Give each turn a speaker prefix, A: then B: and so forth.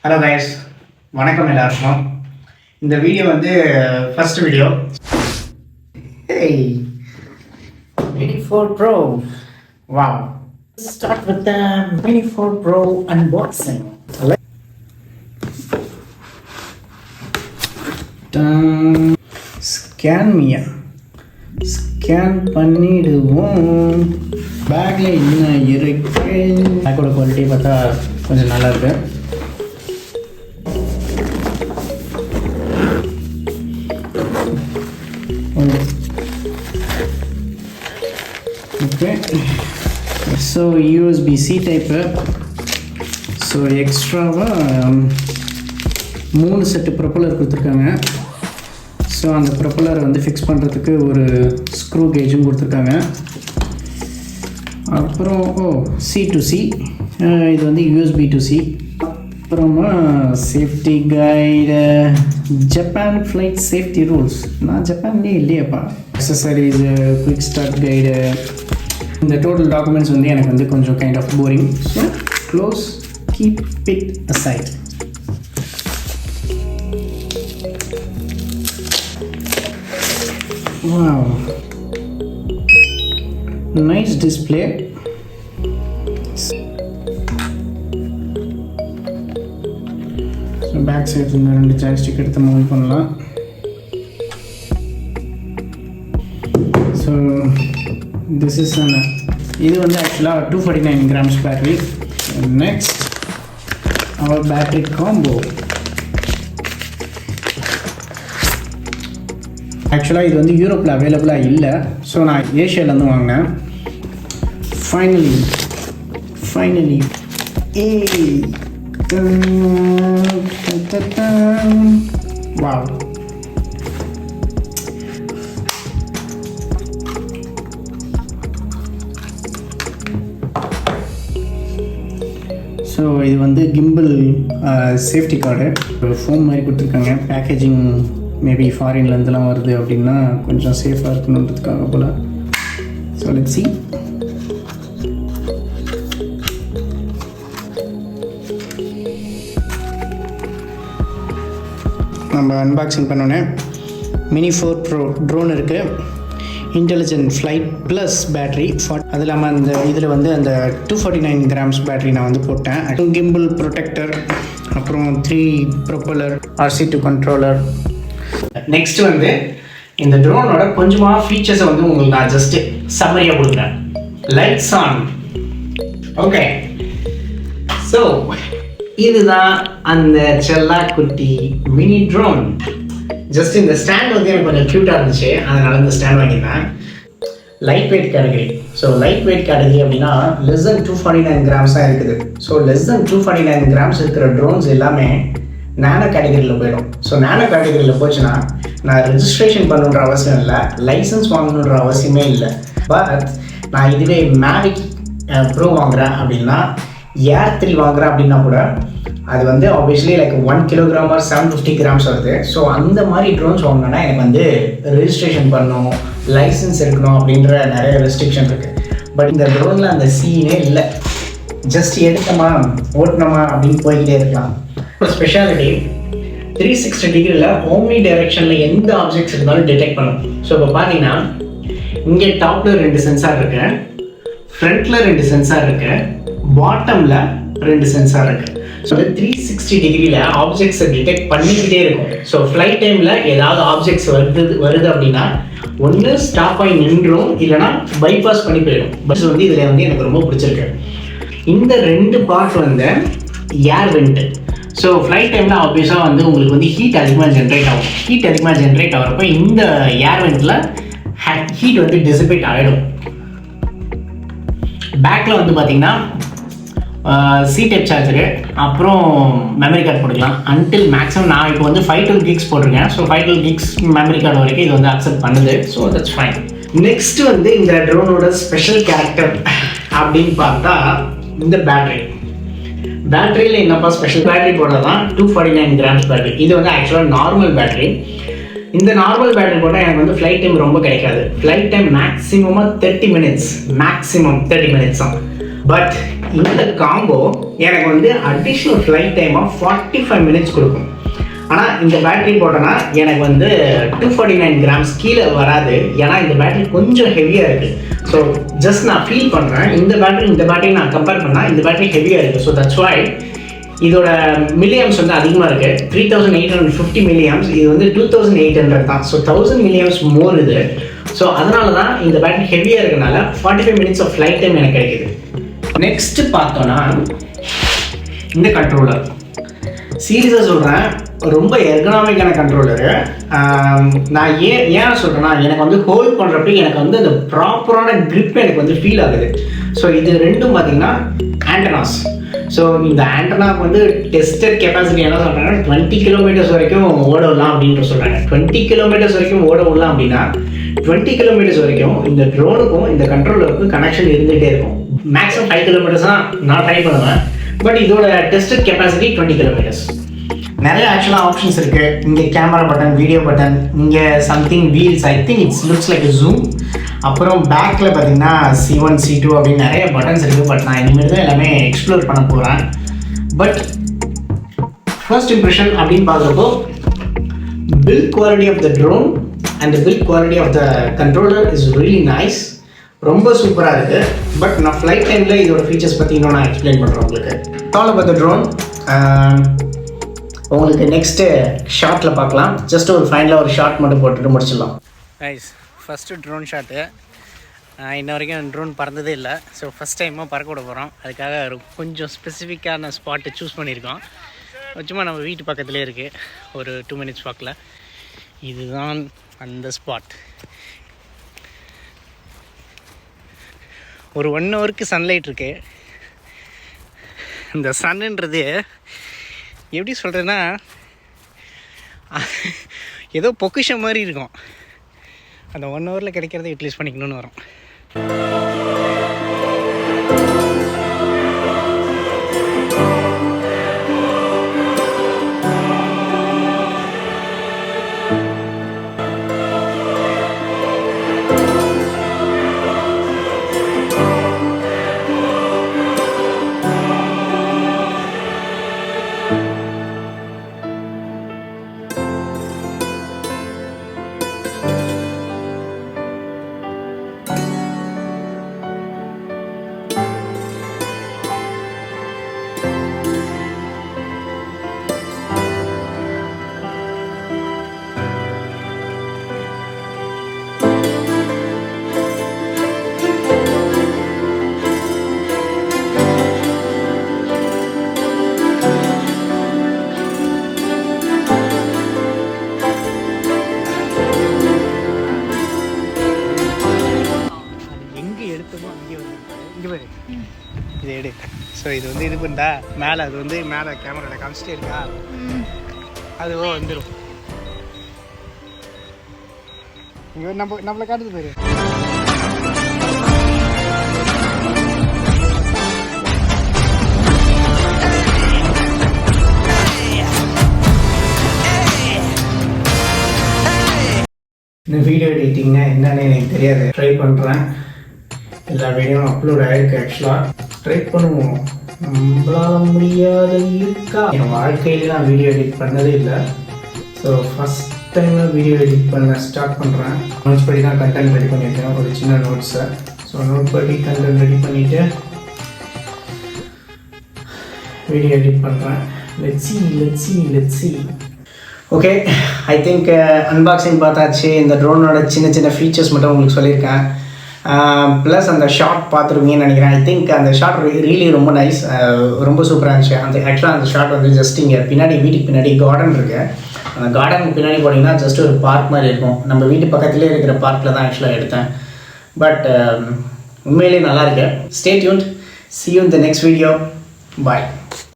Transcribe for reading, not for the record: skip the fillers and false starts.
A: Hello guys, வணக்கம் எல்லாருக்கும். இந்த வீடியோ வந்து first video. Hey, Mini 4 Pro. Wow. Let's start with the Mini 4 Pro unboxing. Scan பண்ணிடுவோம். பேக்ல என்ன இருக்கு? பேக்கோட குவாலிட்டி பார்த்தா கொஞ்சம் நல்லா இருக்கு. Okay, so USB-C type. So எக்ஸ்ட்ராவாக 3 செட்டு ப்ரொப்பலர் கொடுத்துருக்காங்க. ஸோ அந்த ப்ரொப்பலரை வந்து ஃபிக்ஸ் பண்ணுறதுக்கு ஒரு ஸ்க்ரூ கேஜும் கொடுத்துருக்காங்க. அப்புறம் C to C, இது வந்து USB to C. அப்புறமா safety guide, Japan flight safety rules. நான் ஜப்பான்லேயே இல்லையப்பா. Accessories, quick start guide. இந்த டோட்டல் டாக்குமெண்ட்ஸ் வந்து எனக்கு வந்து கொஞ்சம் kind of boring. So close, keep it aside. Wow, nice display. So back side இந்த ரெண்டு joystick எடுத்து mount பண்ணலாம். So this is இது வந்து actually 249 grams battery. Next, our battery combo. ஆக்சுவலாக இது வந்து யூரோப்பில் அவைலபிளாக இல்லை. ஸோ நான் ஏஷியாவிலேருந்து வாங்கினேன். Finally wow. ஸோ இது வந்து கிம்பிள் சேஃப்டி கார்டு, ஃபோன் மாதிரி கொடுத்துருக்காங்க. பேக்கேஜிங் மேபி ஃபாரின்லேருந்துலாம் வருது அப்படின்னா கொஞ்சம் சேஃபாக இருக்கணுன்றதுக்காக போல். So let's see. நம்ம அன்பாக்சிங் பண்ணோன்னே மினி 4 ப்ரோ ட்ரோன் இருக்குது. Intelligent flight plus battery. அது இல்லாமல் அந்த இதில் வந்து அந்த 249 grams பேட்ரி நான் வந்து போட்டேன். கிம்பிள் ப்ரொடெக்டர், அப்புறம் 3 ப்ரொப்பலர், RC2 கண்ட்ரோலர். நெக்ஸ்ட் வந்து இந்த ட்ரோனோட கொஞ்சமாக ஃபீச்சர்ஸை வந்து உங்களுக்கு நான் ஜஸ்ட் சம்மரியாக கொடுக்குறேன். Lights on. ஓகே, ஸோ இதுதான் அந்த செல்லா குட்டி மினி ட்ரோன். ஜஸ்ட் இந்த ஸ்டாண்ட் வந்து எனக்கு கொஞ்சம் க்யூட்டாக இருந்துச்சு, அதனால இந்த ஸ்டாண்ட் வாங்கியிருந்தேன். Light weight category. So light weight category அப்படின்னா லெஸ் தென் 249 grams தான் இருக்குது. ஸோ லெஸ் தென் 249 grams இருக்கிற ட்ரோன்ஸ் எல்லாமே நானோ கேட்டகரியில் போயிடும். ஸோ நானோ கேட்டகரியில் போச்சுன்னா நான் ரெஜிஸ்ட்ரேஷன் பண்ணணுன்ற அவசியம் இல்லை, லைசன்ஸ் வாங்கணுன்ற அவசியமே இல்லை. பட் நான் இதுவே மேவிக் ப்ரோ வாங்குகிறேன் அப்படின்னா, ஏர் 3 வாங்குகிறேன் அப்படின்னா கூட அது வந்து obviously like 1 kilogram or 750 grams வருது. ஸோ அந்த மாதிரி ட்ரோன்ஸ் வாங்கினோன்னா எனக்கு வந்து ரெஜிஸ்ட்ரேஷன் பண்ணணும், லைசன்ஸ் இருக்கணும் அப்படின்ற நிறைய ரெஸ்ட்ரிக்ஷன் இருக்குது. பட் இந்த ட்ரோனில் அந்த சீனே இல்லை. ஜஸ்ட் எடுத்தோமா ஓட்டினோமா அப்படின்னு போய்கிட்டே இருக்கலாம். ஸ்பெஷாலிட்டி 360 டிகிரியில் ஓம்னி டைரெக்ஷனில் எந்த ஆப்ஜெக்ட்ஸ் இருந்தாலும் டிடெக்ட் பண்ணும். ஸோ இப்போ பார்த்தீங்கன்னா இங்கே டாப்பில் 2 சென்சார் இருக்கு, ஃப்ரண்ட்டில் 2 சென்சார் இருக்கு, பாட்டமில் 2 சென்சார் இருக்கு. ஸோ 360 டிகிரியில் ஆப்ஜெக்ட்ஸை டிடெக்ட் பண்ணிக்கிட்டே இருக்கும். ஸோ ஃப்ளைட் டைமில் ஏதாவது ஆப்ஜெக்ட்ஸ் வருது அப்படின்னா ஒன்று ஸ்டாப் ஆகி நின்றும், இல்லைனா பைபாஸ் பண்ணி போயிடும். பட் வந்து இதில் வந்து எனக்கு ரொம்ப பிடிச்சிருக்கு இந்த 2 பார்ட் வந்து ஏர் வெண்ட்டு. ஸோ ஃப்ளைட் டைமில் ஆப்வியஸாக வந்து உங்களுக்கு வந்து ஹீட் அதிகமாக ஜென்ரேட் ஆகும். ஹீட் அதிகமாக ஜென்ரேட் ஆகிறப்போ இந்த ஏர் வெண்ட்டில் ஹீட் வந்து டிசிபேட் ஆகிடும். பேக்கில் வந்து பார்த்தீங்கன்னா C டைப் சார்ஜரு, அப்புறம் மெமரி கார்டு போட்டுக்கலாம். அன்டில் மேக்ஸிமம் நான் இப்போ வந்து 512 gigs போட்டிருக்கேன். ஸோ 512 gigs மெமரி கார்டு வரைக்கும் இது வந்து அக்செப்ட் பண்ணுது. So that's fine. நெக்ஸ்ட் வந்து இந்த ட்ரோனோட ஸ்பெஷல் கேரக்டர் அப்படின்னு பார்த்தா இந்த பேட்டரியில் என்னப்பா ஸ்பெஷல் பேட்டரி போட்டால் தான் 249 grams பேட்டரி. இது வந்து ஆக்சுவலாக நார்மல் பேட்டரி. இந்த நார்மல் பேட்டரி போட்டால் எனக்கு வந்து ஃப்ளைட் டைம் ரொம்ப கிடைக்காது. ஃப்ளைட் டைம் மேக்ஸிமமாக 30 minutes தான். பட் இந்த காம்போ எனக்கு வந்து additional flight time of 45 minutes கொடுக்கும். ஆனால் இந்த பேட்டரி போட்டோன்னா எனக்கு வந்து 249 கிராம்ஸ் கீழே வராது. ஏன்னா இந்த பேட்டரி கொஞ்சம் ஹெவியாக இருக்குது. ஸோ ஜஸ்ட் நான் ஃபீல் பண்ணுறேன், இந்த பேட்டரி நான் கம்பேர் பண்ணால் இந்த பேட்டரி ஹெவியாக இருக்குது. ஸோ தட்ஸ் வை இதோட மில்லியம்ஸ் வந்து அதிகமாக இருக்குது. 3850 மில்லியம்ஸ். இது வந்து 2800 தான். ஸோ 1000 மில்லியம்ஸ் மோர் இது. ஸோ அதனால தான் இந்த பேட்டரி ஹெவியாக இருக்கனால 45 மினிட்ஸ் ஆஃப் ஃப்ளைட் டைம் எனக்கு கிடைக்குது. நெக்ஸ்ட்டு பார்த்தோன்னா இந்த கண்ட்ரோலர் சீரியஸாக சொல்கிறேன், ரொம்ப எர்கனாமிக்கான கண்ட்ரோலரு. நான் ஏன் சொல்கிறேன்னா, எனக்கு வந்து ஹோல்ட் பண்ணுறப்ப எனக்கு வந்து அந்த ப்ராப்பரான க்ரிப் எனக்கு வந்து ஃபீல் ஆகுது. ஸோ இது ரெண்டும் பார்த்தீங்கன்னா ஆண்டனாஸ். ஸோ இந்த ஆண்டனாக்கு வந்து டெஸ்டட் கெப்பாசிட்டி என்ன சொல்கிறாங்கன்னா 20 கிலோமீட்டர்ஸ் வரைக்கும் ஓட விடலாம் அப்படின்ற சொல்கிறாங்க. 20 கிலோமீட்டர்ஸ் வரைக்கும் ஓட விடலாம் அப்படின்னா 20 கிலோமீட்டர்ஸ் வரைக்கும் இந்த ட்ரோனுக்கும் இந்த கண்ட்ரோலருக்கும் கனெக்ஷன் இருந்துகிட்டே இருக்கும். மேக்ஸிமம் 5 கிலோமீட்டர்ஸ் தான் நான் ட்ரை பண்ணுவேன். பட் இதோட டெஸ்டட் கெப்பாசிட்டி 20 கிலோமீட்டர்ஸ். நிறைய ஆக்சுவலாக ஆப்ஷன்ஸ் இருக்குது. இங்கே கேமரா பட்டன், வீடியோ பட்டன், இங்கே something wheels, I think it's looks like zoom. அப்புறம் பேக்கில் பார்த்தீங்கன்னா C1 C2 அப்படின்னு நிறைய பட்டன்ஸ் இருக்குது. பட் நான் இனிமேல் தான் எல்லாமே எக்ஸ்ப்ளோர் பண்ண போகிறேன். பட் ஃபர்ஸ்ட் இம்ப்ரெஷன் அப்படின்னு பார்க்குறப்போ build quality of the drone and the build quality of the controller is really nice. ரொம்ப சூப்பராக இருக்குது. பட் நான் ஃப்ளைட் டைமில் இதோட ஃபீச்சர்ஸ் பற்றி இன்னும் நான் எக்ஸ்பிளைன் பண்ணுறேன் உங்களுக்கு. ஆல் அபவுட் த ட்ரோன் உங்களுக்கு நெக்ஸ்ட்டு ஷார்ட்டில் பார்க்கலாம். ஜஸ்ட் ஒரு ஃபைனலாக ஒரு ஷார்ட் மட்டும் போட்டுட்டு முடிச்சிடலாம். Rice first drone shot. இன்ன வரைக்கும் ட்ரோன் பறந்ததே இல்லை. ஸோ ஃபஸ்ட் டைமாக பறக்க விட போகிறோம். அதுக்காக கொஞ்சம் ஸ்பெசிஃபிக்கான ஸ்பாட்டை சூஸ் பண்ணியிருக்கோம். சும்மா நம்ம வீட்டு பக்கத்துலேயே இருக்குது, ஒரு 2 மினிட்ஸ் வாக்கில். இதுதான் அந்த ஸ்பாட். ஒரு 1 ஹவருக்கு சன்லைட் இருக்குது. இந்த சன்னுன்றது எப்படி சொல்கிறேன்னா, ஏதோ பொக்கிஷம் மாதிரி இருக்கும். அந்த 1 ஹவரில் கிடைக்கிறத யூட்டிலைஸ் பண்ணிக்கணும்னு வரும். இது எடு. ஸோ இது வந்து இது பண்ணா மேலே, அது வந்து மேலே கேமராவில் காமிச்சிட்டே இருக்கா, அதுவோ வந்துடும். இங்கே நம்மளை காட்டுது பேர். இந்த வீடியோ எடிட்டிங்னா என்னன்னு எனக்கு தெரியாது. ட்ரை பண்ணுறேன். எல்லா வீடியோவும் அப்லோட் ஆகிருக்கு. ஆக்சுவலாக ட்ரை பண்ணுவோம். நம்மளால் முடியாத இருக்கா? என் வாழ்க்கையில் நான் வீடியோ எடிட் பண்ணதே இல்லை. ஸோ ஃபஸ்ட் டைமில் வீடியோ எடிட் பண்ண ஸ்டார்ட் பண்ணுறேன். நோட்ஸ் படி தான் கண்டென்ட் ரெடி பண்ணியிருக்கேன், ஒரு சின்ன நோட்ஸை. ஸோ நோட் படி கண்டென்ட் ரெடி பண்ணிவிட்டு வீடியோ எடிட் பண்ணுறேன். Let's see. Okay, I think unboxing பார்த்தாச்சு. இந்த ட்ரோனோட சின்ன ஃபீச்சர்ஸ் மட்டும் உங்களுக்கு சொல்லியிருக்கேன். ப்ளஸ் அந்த ஷார்ட் பார்த்துருவீங்கன்னு நினைக்கிறேன். ஐ திங்க் அந்த ஷார்ட் ரியலி ரொம்ப நைஸ், ரொம்ப சூப்பராக இருந்துச்சு. ஆக்சுவலாக அந்த ஷார்ட் வந்து ஜஸ்ட் இங்கே பின்னாடி, வீட்டுக்கு பின்னாடி கார்டன் இருக்குது. அந்த கார்டனுக்கு பின்னாடி போனீங்கன்னா ஜஸ்ட் ஒரு பார்க் மாதிரி இருக்கும். நம்ம வீட்டு பக்கத்துலேயே இருக்கிற பார்க்கில் தான் ஆக்சுவலாக எடுத்தேன். பட் உண்மையிலேயே நல்லா இருக்கு. Stay tuned. See you in the next video. Bye.